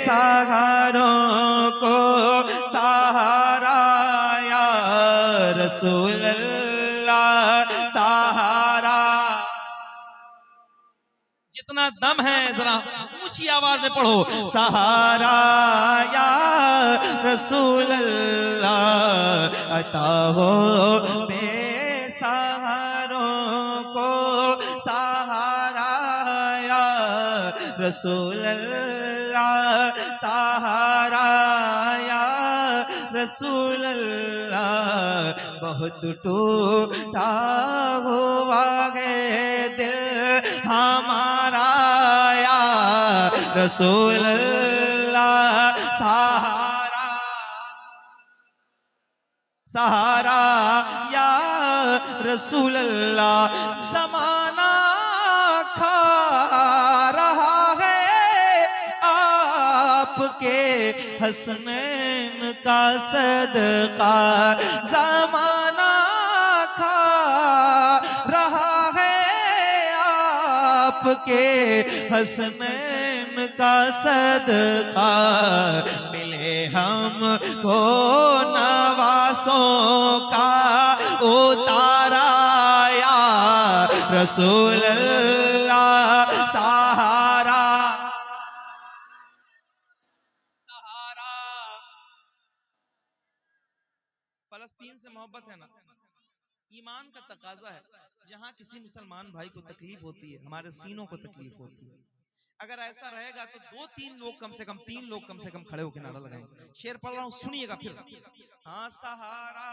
बेसहारों को सहारा या रसूल अल्लाह सहारा। जितना दम है जरा ऊंची आवाज में पढ़ो, सहारा या रसूल अल्लाह अता हो बेसहारों को सहारा या रसूल अल्लाह सहारा या रसूल अल्लाह। बहुत टूटा हुआ है दिल हमारा या रसूल अल्लाह सहारा सहारा या रसूल अल्लाह। ज़माना खा रहा है आपके हसनैन का सदका, ज़माना खा रहा है आपके हसनैन का सदका। मिले हमको नवासों का उतारा या रसूल अल्लाह सहारा सहारा। फलस्तीन से मोहब्बत है ना, ईमान का तकाजा है। जहां किसी मुसलमान भाई को तकलीफ होती है, हमारे सीनों को तकलीफ होती है। अगर ऐसा रहेगा तो 2-3 लोग कम से कम, 3 लोग कम से कम खड़े होकर नारा लगाएंगे। शेर पढ़ रहा हूं, सुनिएगा फिर। हाँ सहारा,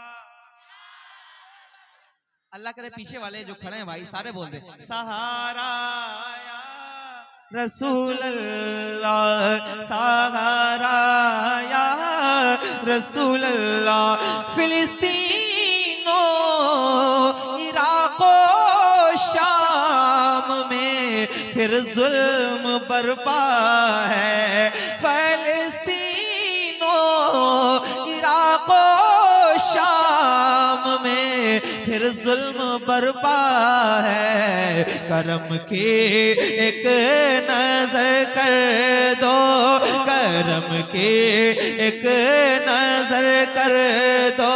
अल्लाह करे पीछे वाले जो खड़े हैं भाई सारे बोल दे, सहारा या रसूल अल्लाह सहारा या रसूल अल्लाह। फिलिस्तीनो इराको शाम में फिर जुल्म बरपा है, फिलिस्तीनो इराको शाम में फिर जुल्म बरपा है। करम की एक नजर कर दो, करम की एक नजर कर दो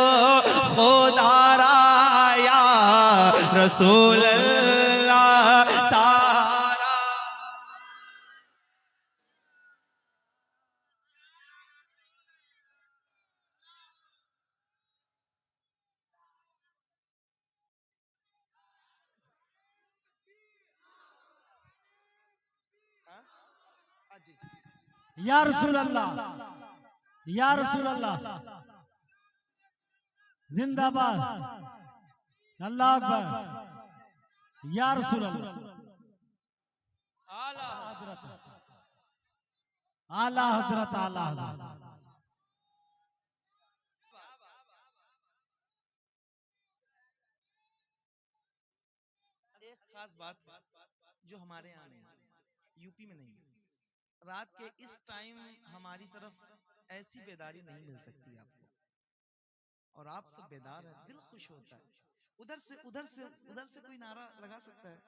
खुदारा या रसूल अल्लाह सहारा। या रसूल अल्लाह, या रसूल अल्लाह जिंदाबाद, अल्लाह अकबर, या रसूल अल्लाह। आला हजरत, आला हजरत, आला हजरत। एक खास बात जो हमारे यहाँ नहीं, यूपी में नहीं, रात के इस टाइम हमारी तरफ ऐसी बेदारी नहीं मिल सकती आपको, और आप सब बेदार हैं, दिल खुश होता है। उधर से उधर से उधर से कोई नारा लगा सकता है,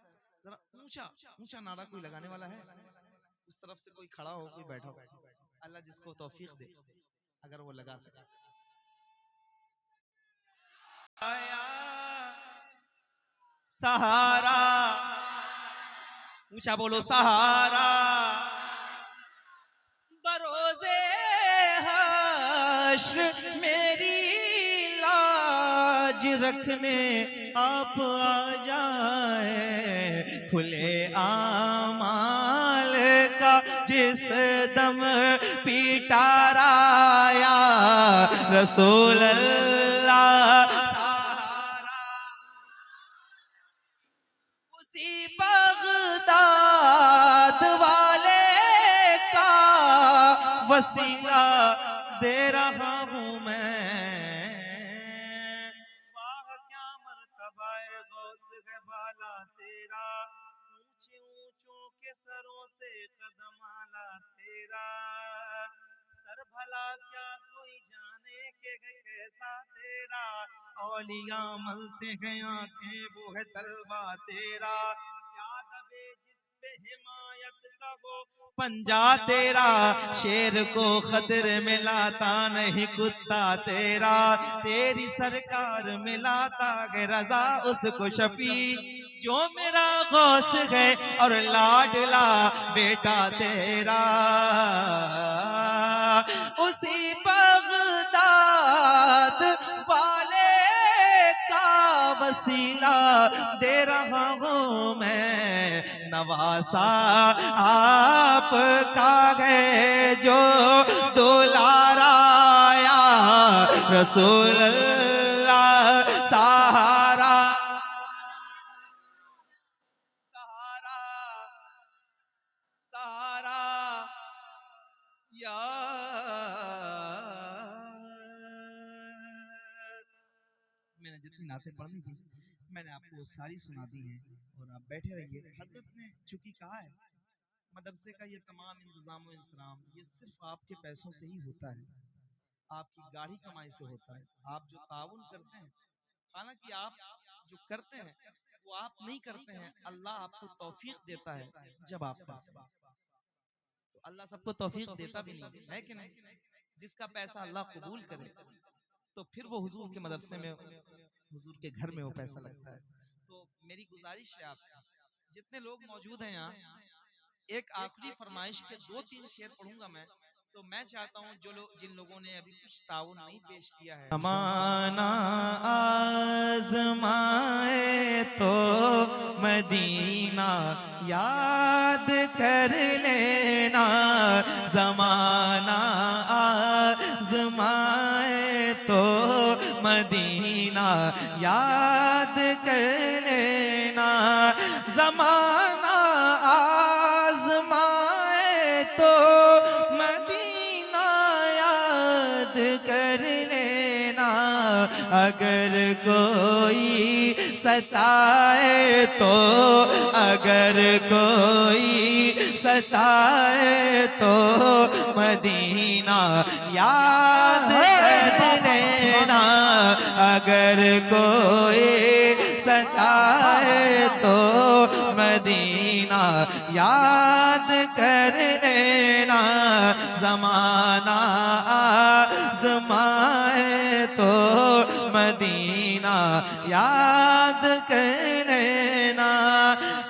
जरा ऊंचा ऊंचा नारा कोई लगाने वाला है? उस तरफ से कोई खड़ा हो, कोई बैठा हो, अल्लाह जिसको तौफीक दे अगर वो लगा सके। सहारा, ऊंचा बोलो, सहारा। बरोज़े हश्र मेरी लाज रखने आप आ जाए, खुले आमाल का जिस दम पिटारा या रसूल अल्लाह सहारा। उसी बगदाद वाले का वसीला दे रहा हूं मैं, वाह क्या मर्तबाए गौस है बाला तेरा, ऊंचे ऊंचों के सरों से कदम आला तेरा, सर भला क्या कोई जाने के कैसा तेरा, औलिया मलते हैं आंखें वो है तलवा तेरा, क्या दबे जिस पे हिमायत का पंजा तेरा शेर को खतरे में लाता नहीं कुत्ता तेरा, तेरी सरकार में लाता है रजा उसको शफी, जो मेरा गौस है और लाडला बेटा तेरा, उसी बगदाद वाले का वसीला दे रहा हूँ मैं, नवासा आपका है जो दुलाराया रसूल अल्लाह, सहारा सहारा सहारा या। मैंने जितनी नातें पढ़नी थी मैंने आपको सारी सुना दी हैं और आप बैठे रहिए। हजरत ने चूंकि कहा है मदरसे का ये तमाम इंतजाम और इंसराम ये सिर्फ आपके पैसों से ही होता है, आपकी गाढ़ी कमाई से होता है। आप जो ताउन करते हैं, हालांकि आप जो करते हैं वो आप नहीं करते हैं, अल्लाह आपको तौफीक देता है जब आप करते हैं। तो अल्लाह सबको तौफीक देता भी नहीं है कि नहीं? जिसका पैसा अल्लाह कबूल करे तो फिर वो हुजूर के मदरसे में, हुजूर के घर में वो पैसा लगता है। तो मेरी गुजारिश है आपसे, जितने लोग मौजूद हैं यहाँ, एक आखिरी फरमाइश के 2-3 शेर पढ़ूंगा मैं, तो मैं चाहता हूँ जो लोग, जिन लोगों ने अभी कुछ ताउन नहीं पेश किया है, ज़माना आज़माए तो मदीना याद कर लेना, ज़माना आज़माए तो मदीना याद कर लेना, ज़माना आज़माए तो मदीना याद कर लेना, अगर कोई सताए तो, अगर कोई सताए तो मदीना याद कर लेना, अगर कोई सताए तो मदीना याद कर लेना, ज़माना आज़माए तो मदीना याद कर लेना,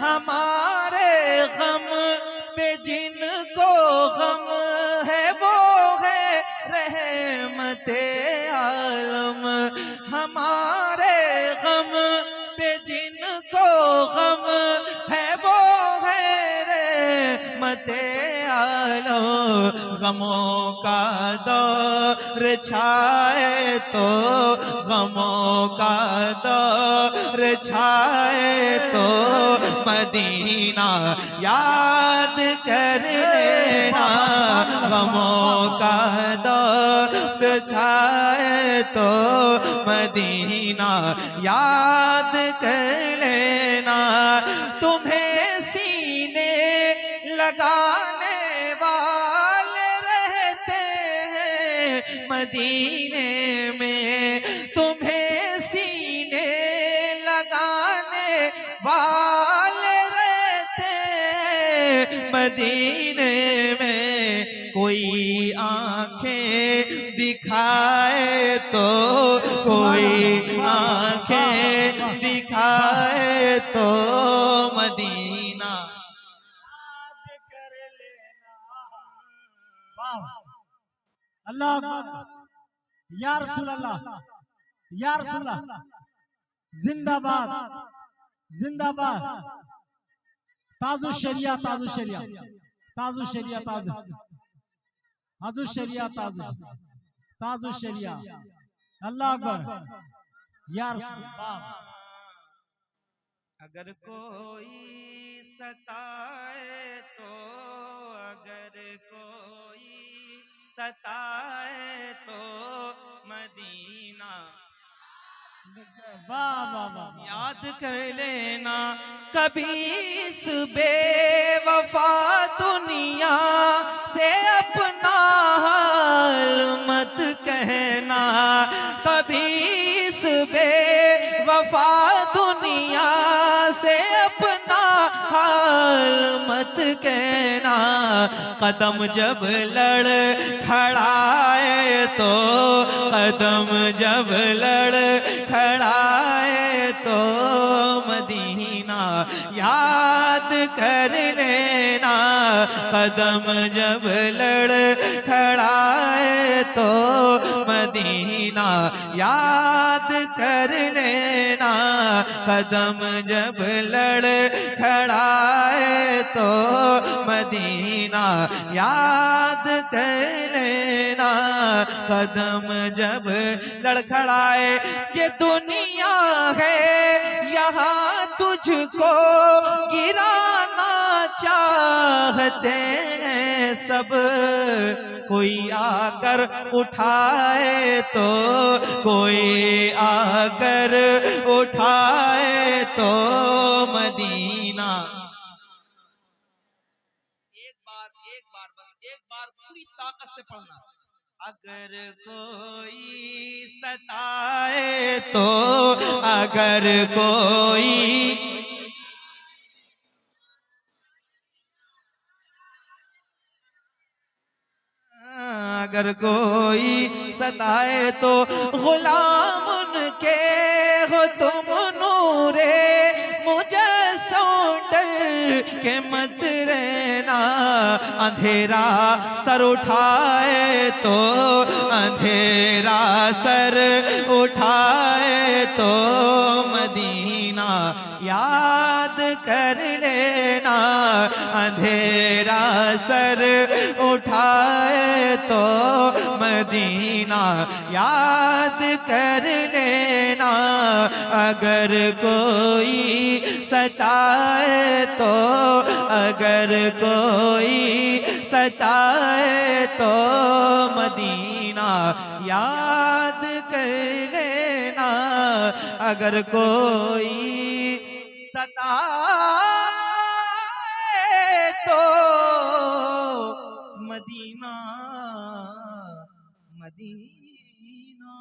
हमारे गम पे जिनको गम है वो है रहमते आलम, हमारे गम पे जिनको गम है वो है रहमते आलम, गमों का दौर छाए तो, गमों का दौर छाए तो मदीना याद कर लेना, गमों का दौर छाए तो मदीना याद कर लेना, तुम्हें सीने लगाने वाले रहते हैं मदीने में, तुम्हें सीने लगाने वाले रहते हैं मदीने में, कोई आंखें दिखाए तो, कोई आंखें दिखाए तो मदीना अल्लाह या रसूल अल्लाह, या रसूल अल्लाह, जिंदाबाद जिंदाबाद, ताजु शरिया ताजु शरिया ताजु शरिया ताजु ताजु शरिया ताजु ताजु शरिया, अल्लाह अकबर या रसूल। अगर कोई सताए तो, अगर कोई सताए तो मदीना याद कर लेना, कभी इस बेवफा दुनिया से अपना हाल मत कहना, कभी इस बेवफा दुनिया से अपना हाल मत कहना, कदम जब लड़ खड़ाए तो, कदम जब लड़ खड़ाए तो मदीना याद कर लेना, कदम जब लड़ खड़ाए तो मदीना याद कर लेना, कदम जब लड़ खड़ाए तो मदीना याद कर लेना, कदम जब लड़खड़ाए। ये दुनिया है यहाँ तुझको गिराना चाहते हैं सब, कोई आकर उठाए तो, कोई आकर उठाए तो मदीना। एक बार बस एक बार पूरी ताकत से पढ़ना। अगर कोई सताए तो, अगर कोई अगर कोई सताए तो गुलाम उनके हो तुम नूरे मुजस्सम डर के मत रहना, अंधेरा सर उठाए तो, अंधेरा सर उठाए तो मदीना याद कर लेना, अंधेरा सर उठाए तो मदीना याद कर लेना, अगर कोई सताए तो, अगर कोई सताए तो मदीना याद कर लेना, अगर कोई सताए तो मदीना, मदीना।